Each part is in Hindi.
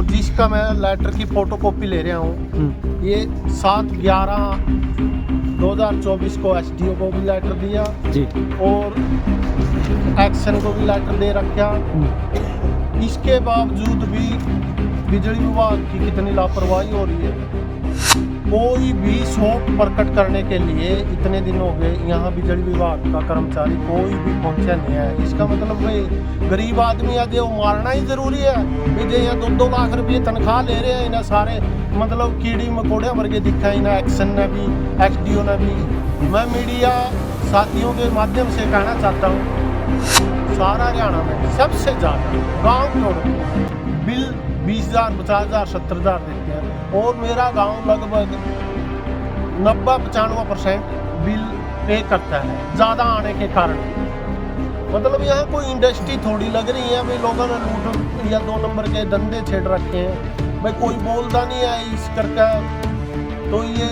और जिसका मैं लेटर की फोटोकॉपी ले रहा हूँ, ये 7/11/2024 को एसडीओ को भी लेटर दिया जी। और एक्शन को भी लेटर दे रखा। इसके बावजूद भी बिजली विभाग की कितनी लापरवाही हो रही है। कोई भी शौक प्रकट करने के लिए इतने दिन हो गए यहाँ बिजली विभाग का कर्मचारी कोई भी पहुंचा नहीं है। इसका मतलब भाई गरीब आदमी है जो मारना ही जरूरी है। जो यहाँ 2-2 लाख रुपये तनख्वाह ले रहे हैं इन्हें सारे मतलब कीड़ी मकोड़े वर्गे दिखा इन्हें एक्शन ने भी एसडीओ ने भी। मैं मीडिया साथियों के माध्यम से कहना चाहता हूँ, सारा हरियाणा में सबसे ज़्यादा गाँव छोड़ बिल 20,000, 50,000, 70,000 देते हैं और मेरा गांव लगभग 90-95% बिल पे करता है ज़्यादा आने के कारण। मतलब यहाँ कोई इंडस्ट्री थोड़ी लग रही है भाई, लोगों ने लूट या 2 नंबर के धंधे छेड़ रखे हैं भाई, कोई बोलता नहीं है इस करके। तो ये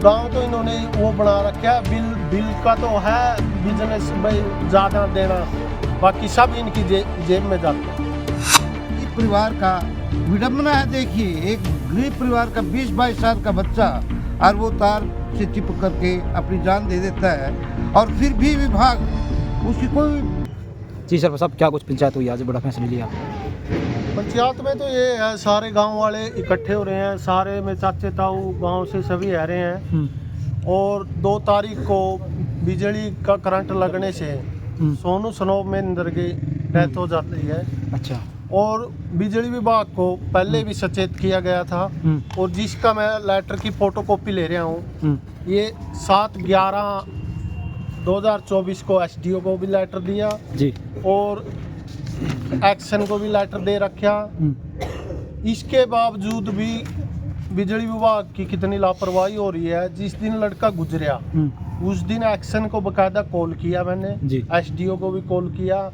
गांव तो इन्होंने वो बना रखा है, बिल का तो है बिजनेस भाई ज़्यादा देना, बाकी सब इनकी जेब में जाता है। इस परिवार का विडम्बना है। देखिए, एक गरीब परिवार का 20-22 साल का बच्चा और वो तार से चिपक करके अपनी जान दे देता है और फिर भी विभाग उसकी कोई। जी सर साहब, क्या कुछ पंचायत हुई आज बड़ा फैसला लिया? पंचायत में तो ये है, सारे गांव वाले इकट्ठे हो रहे हैं, सारे में चाचे ताऊ गांव से सभी आ रहे हैं और 2 तारीख को बिजली का करंट लगने से सोनू सनोब में इंदर की डेथ हो जाती है। अच्छा। और बिजली विभाग को पहले भी सचेत किया गया था और जिसका मैं लेटर की फोटोकॉपी ले रहा हूँ, ये 7/11/2024 को एसडीओ को भी लेटर दिया जी और एक्शन को भी लेटर दे रखा। इसके बावजूद भी बिजली विभाग की कितनी लापरवाही हो रही है। जिस दिन लड़का गुजरा उस दिन एक्शन को बकायदा कॉल किया मैंने, एसडीओ को भी कॉल किया।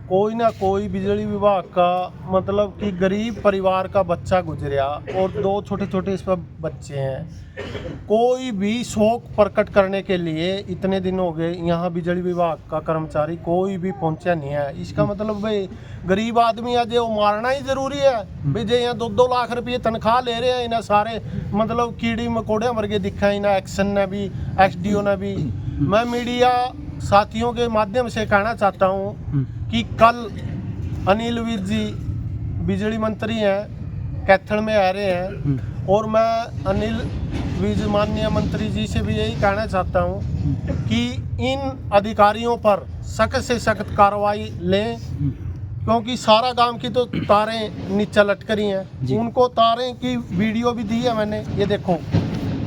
कोई ना कोई बिजली विभाग का मतलब कि गरीब परिवार का बच्चा गुजरा और 2 छोटे-छोटे इस पर बच्चे हैं। कोई भी शौक प्रकट करने के लिए इतने दिन हो गए यहाँ बिजली विभाग का कर्मचारी कोई भी पहुंचा नहीं है। इसका मतलब भाई गरीब आदमी है जो मारना ही जरूरी है भाई। जो यहाँ 2-2 लाख रुपये तनख्वाह ले रहे हैं इन्हें सारे मतलब कीड़ी मकोड़े वर्गे दिखा इन्हें एक्शन ने भी एसडीओ ने भी। मैं मीडिया साथियों के माध्यम से कहना चाहता हूँ कि कल अनिल विज जी बिजली मंत्री हैं, कैथल में आ रहे हैं और मैं अनिल विज माननीय मंत्री जी से भी यही कहना चाहता हूँ कि इन अधिकारियों पर सख्त से सख्त कार्रवाई लें, क्योंकि सारा गांव की तो तारें नीचे लटक रही हैं। उनको तारें की वीडियो भी दी है मैंने, ये देखो,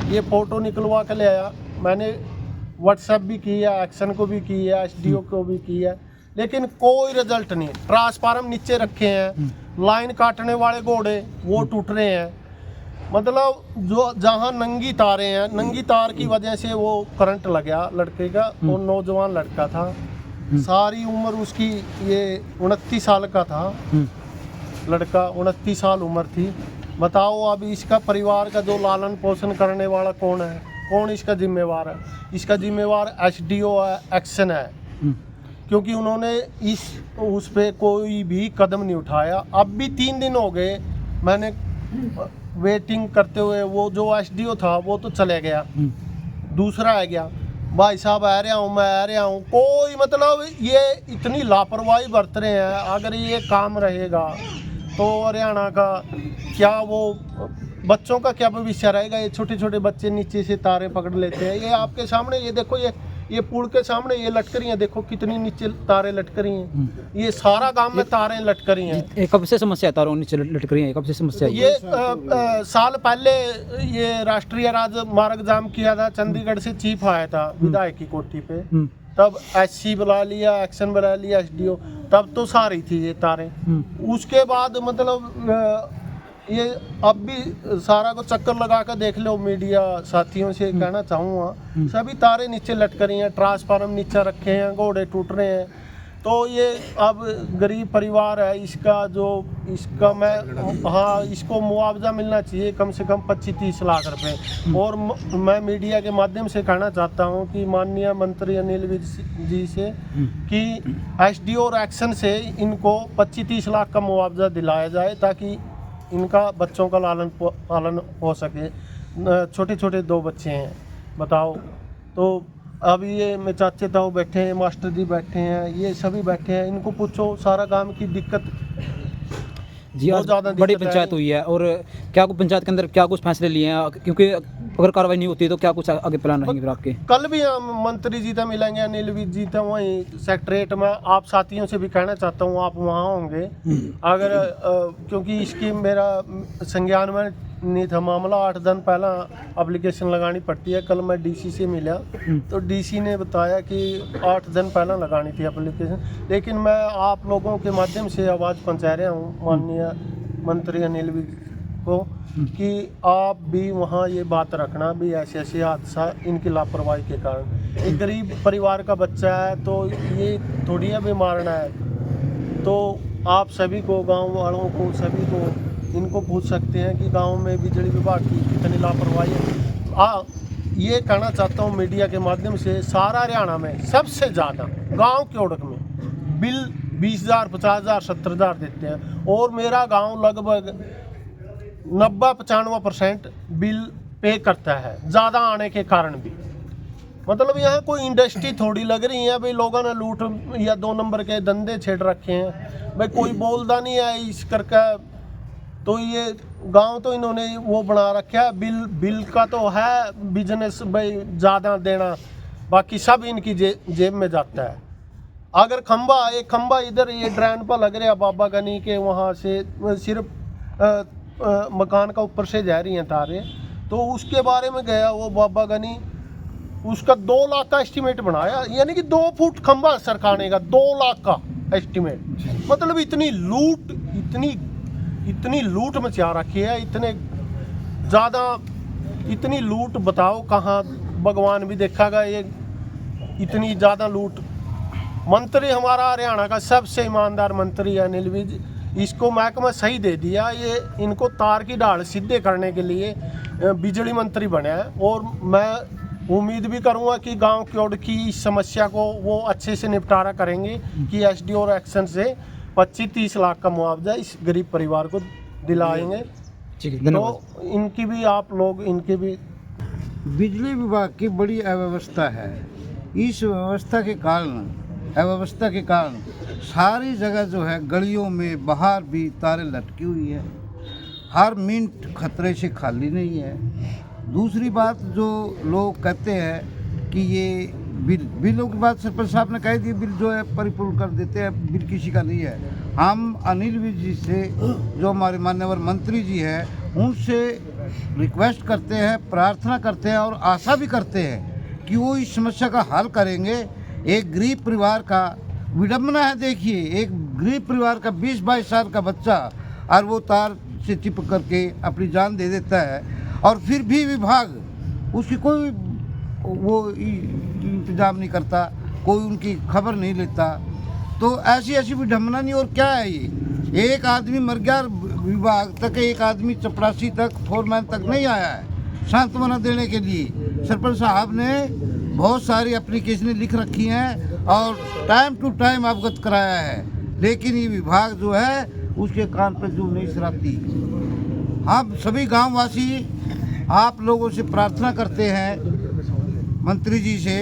ये फोटो निकलवा के ले आया मैंने, व्हाट्सएप भी की है, एक्शन को भी की है, एसडीओ को भी की है, लेकिन कोई रिजल्ट नहीं। ट्रांसफार्मर नीचे रखे हैं, लाइन काटने वाले घोड़े वो टूट रहे हैं। मतलब जो जहां नंगी तारें हैं, नंगी तार की वजह से वो करंट लग गया लड़के का, और नौजवान लड़का था, सारी उम्र उसकी ये 29 साल का था लड़का, 29 साल उम्र थी। बताओ अब इसका परिवार का जो लालन पोषण करने वाला कौन है, कौन इसका जिम्मेवार है? इसका जिम्मेवार एसडीओ है, एक्शन है, क्योंकि उन्होंने उस पे कोई भी कदम नहीं उठाया। अब भी 3 दिन हो गए मैंने वेटिंग करते हुए, वो जो एसडीओ था वो तो चले गया, दूसरा आ गया, भाई साहब आ रहा हूँ, मैं आ रहा हूँ, कोई मतलब ये इतनी लापरवाही बरत रहे हैं। अगर ये काम रहेगा तो हरियाणा का क्या, वो बच्चों का क्या भविष्य रहेगा? ये छोटे छोटे बच्चे नीचे से तारें पकड़ लेते हैं। ये आपके सामने, ये देखो, ये पुल के सामने ये लटक रही हैं, देखो कितनी नीचे तारें लटक रही हैं। ये सारा गांव में तारें लटक रही हैं। कब से समस्या है तारों नीचे लटक रही है? कब से समस्या है? ये साल पहले ये राष्ट्रीय राजमार्ग जाम किया था, चंडीगढ़ से चीफ आया था विधायक की कोठी पे, तब एससी बुला लिया, एक्शन बुला लिया, एसडीओ, तब तो सारी थी ये तारें। उसके बाद मतलब ये अब भी सारा को चक्कर लगा कर देख लो। मीडिया साथियों से कहना चाहूँगा, सभी तारे नीचे लटक रही हैं, ट्रांसफार्मर नीचे रखे हैं, घोड़े टूट रहे हैं। तो ये अब गरीब परिवार है, इसका मैं, हाँ, इसको मुआवजा मिलना चाहिए कम से कम 25-30 लाख रुपए। और मैं मीडिया के माध्यम से कहना चाहता हूँ कि माननीय मंत्री अनिल विज जी से कि एसडीओ और एक्शन से इनको 25-30 लाख का मुआवजा दिलाया जाए, ताकि इनका बच्चों का पालन हो सके। छोटे छोटे 2 बच्चे हैं, बताओ। तो अभी ये मैं चाचे ताऊ बैठे हैं, मास्टर जी बैठे हैं, ये सभी बैठे हैं, इनको पूछो सारा गांव की दिक्कत जी। बहुत आज ज़्यादा बड़ी दिक्कत पंचायत है। हुई है और क्या कुछ पंचायत के अंदर क्या कुछ फैसले लिए हैं, क्योंकि अगर कार्रवाई नहीं होती तो क्या कुछ आगे प्लान रहेंगे फिर आपके? कल भी हम मंत्री जी से मिलेंगे, अनिल विज जी से वहीं सेक्रेटरीट में। आप साथियों से भी कहना चाहता हूँ, आप वहाँ होंगे अगर क्योंकि इसकी मेरा संज्ञान में नहीं था मामला। 8 दिन पहला एप्लीकेशन लगानी पड़ती है। कल मैं डीसी से मिला तो डीसी ने बताया कि 8 दिन पहला लगानी थी एप्लीकेशन। लेकिन मैं आप लोगों के माध्यम से आवाज़ पहुँचा रहा हूँ माननीय मंत्री अनिल विज को कि आप भी वहाँ ये बात रखना भी ऐसे ऐसे हादसा इनकी लापरवाही के कारण। एक गरीब परिवार का बच्चा है तो ये थोड़ी है भी मारना है। तो आप सभी को, गांव वालों को, सभी को इनको पूछ सकते हैं कि गांव में बिजली विभाग की कितनी लापरवाही है। ये कहना चाहता हूँ मीडिया के माध्यम से, सारा हरियाणा में सबसे ज़्यादा गाँव के ओड़क में बिल 20,000, 50,000, 70,000 देते हैं और मेरा गाँव लगभग 90-95% बिल पे करता है, ज़्यादा आने के कारण भी। मतलब यहाँ कोई इंडस्ट्री थोड़ी लग रही है भाई, लोगों ने लूट या 2 नंबर के धंधे छेड़ रखे हैं भाई, कोई बोलता नहीं है इस करके। तो ये गांव तो इन्होंने वो बना रखा है, बिल का तो है बिजनेस भाई ज़्यादा देना, बाकी सब इनकी जेब में जाता है। अगर एक खंबा इधर ये ड्रेन पर लग रहा बाबा गनी के, वहाँ से सिर्फ मकान का ऊपर से जा रही हैं तारें, तो उसके बारे में गया वो बाबा गनी, उसका 2 लाख का एस्टीमेट बनाया, यानी कि 2 फुट खंबा सरकाने का 2 लाख का एस्टीमेट। मतलब इतनी लूट मचा रखी है, इतनी लूट बताओ कहाँ भगवान भी देखेगा ये इतनी ज़्यादा लूट। मंत्री हमारा हरियाणा का सबसे ईमानदार मंत्री है अनिल विज, इसको महकमा सही दे दिया। ये इनको तार की डाल सीधे करने के लिए बिजली मंत्री बना है और मैं उम्मीद भी करूंगा कि गांव क्योड़ की इस समस्या को वो अच्छे से निपटारा करेंगे कि एसडीओ और एक्शन से 25-30 लाख का मुआवजा इस गरीब परिवार को दिलाएंगे। ठीक है, धन्यवाद। तो इनकी भी आप लोग इनके भी बिजली विभाग की बड़ी अव्यवस्था है। इस अव्यवस्था के कारण सारी जगह जो है गलियों में बाहर भी तारें लटकी हुई है, हर मिनट खतरे से खाली नहीं है। दूसरी बात जो लोग कहते हैं कि ये बिलों की बात सरपंच साहब ने कही थी, बिल जो है परिपूर्ण कर देते हैं, बिल किसी का नहीं है। हम अनिल विज जी से, जो हमारे माननीय मंत्री जी हैं, उनसे रिक्वेस्ट करते हैं, प्रार्थना करते हैं और आशा भी करते हैं कि वो इस समस्या का हल करेंगे। एक गरीब परिवार का विडम्बना है, देखिए, एक गरीब परिवार का 20-22 साल का बच्चा और वो तार से चिपक करके अपनी जान दे देता है और फिर भी विभाग उसकी कोई वो इंतजाम नहीं करता, कोई उनकी खबर नहीं लेता। तो ऐसी विडम्बना नहीं। और क्या है ये, एक आदमी मर गया, विभाग तक एक आदमी चपरासी तक, फोरमैन तक नहीं आया है सांत्वना देने के लिए। सरपंच साहब ने बहुत सारी एप्लीकेशनें लिख रखी हैं और टाइम टू टाइम अवगत कराया है, लेकिन ये विभाग जो है उसके कान पर जूं नहीं सराती। हम सभी गांववासी आप लोगों से प्रार्थना करते हैं मंत्री जी से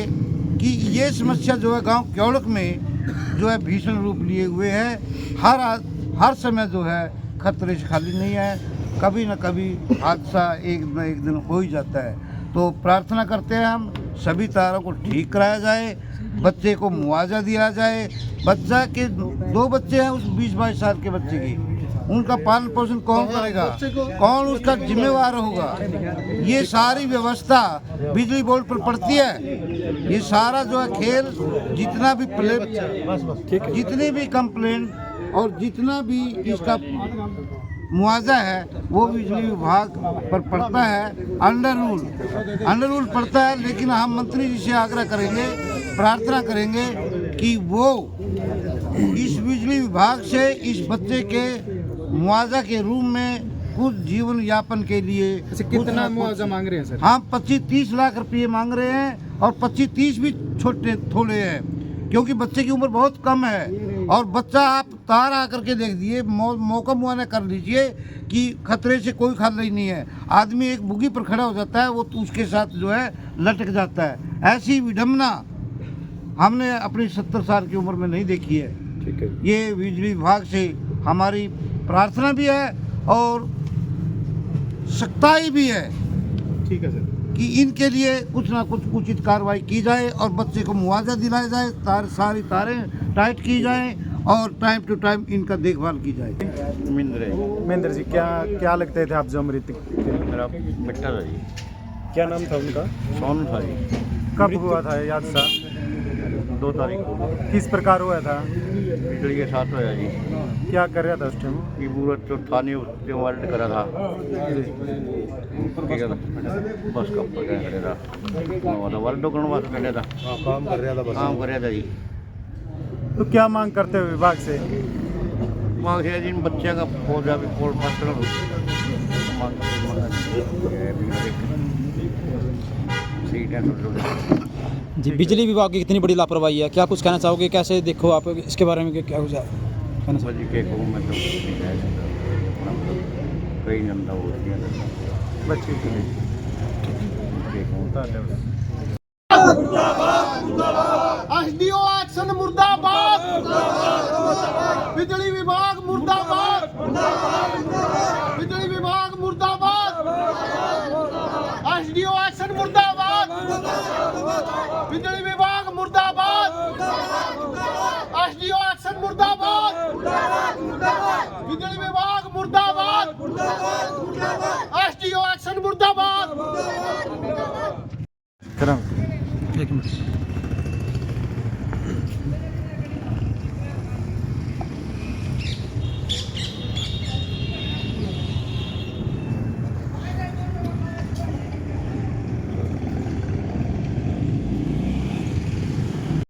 कि ये समस्या जो है गांव क्योड़क में जो है भीषण रूप लिए हुए है। हर समय जो है खतरे से खाली नहीं है, कभी न कभी हादसा एक न एक दिन हो ही जाता है। तो प्रार्थना करते हैं हम सभी तारों को ठीक कराया जाए, बच्चे को मुआवजा दिया जाए। बच्चा के 2 बच्चे हैं उस 20-22 साल के बच्चे की, उनका पालन पोषण कौन करेगा, कौन उसका जिम्मेवार होगा? ये सारी व्यवस्था बिजली बोर्ड पर पड़ती है। ये सारा जो है खेल, जितनी भी कंप्लेंट और जितना भी इसका मुआवजा है वो बिजली विभाग पर पड़ता है, अंडर रूल पड़ता है। लेकिन हम मंत्री जी से आग्रह करेंगे, प्रार्थना करेंगे कि वो इस बिजली विभाग से इस बच्चे के मुआवजा के रूप में कुछ जीवन यापन के लिए कितना मुआवजा मांग रहे हैं सर? हम 25-30 लाख रुपये मांग रहे हैं और 25-30 भी थोड़े हैं, क्योंकि बच्चे की उम्र बहुत कम है और बच्चा आप तार आकर के देख दिए, मौका मुआयना कर लीजिए कि खतरे से कोई खाली नहीं है। आदमी एक बुगी पर खड़ा हो जाता है, वो तो उसके साथ जो है लटक जाता है। ऐसी विडम्बना हमने अपनी 70 साल की उम्र में नहीं देखी है। ठीक है। ये बिजली विभाग से हमारी प्रार्थना भी है और सख्ताई भी है, ठीक है सर, कि इनके लिए कुछ ना कुछ उचित कार्रवाई की जाए और बच्चे को मुआवजा दिलाया जाए, सारी तारें टाइट की जाएं और टाइम टू टाइम इनका देखभाल की जाए। महेंद्र जी, क्या लगते थे आप जो मृतक थे? मेरा बेटा था जी, क्या नाम था उनका? सोनू था जी। कब हुआ था ये हादसा? 2 तारीख को किस प्रकार हुआ था? बिजली के साथ होया जी। क्या कर रहा था उस टाइम? ये पूरा तो थाने उसके वारंट करा था, ठीक है, बस कब पर क्या करे था, वारंट करने वास्ते करने था, काम कर रहा था काम कर रहा था जी। तो क्या मांग करते हो विभाग से? मांग से जी बच्चे का पौधा भी पोल फास्टर सीट है। जी, बिजली विभाग की कितनी बड़ी लापरवाही है, क्या कुछ कहना चाहोगे? कैसे देखो आप इसके बारे में, क्या कुछ कहना चाहोगे? जी के को मैं तो नहीं कह सकता, कई नंदा होती है बच्चे के लिए एसडीओ एक्शन मुर्दाबाद, बिजली विभाग मुर्दाबाद, बिजली विभाग मुर्दाबाद, एसडीओ एक्शन मुर्दाबाद, बिजली विभाग मुर्दाबाद, एसडीओ एक्शन मुर्दाबाद, बिजली विभाग मुर्दाबाद, एसडीओ एक्शन मुर्दाबाद। एक मिनट।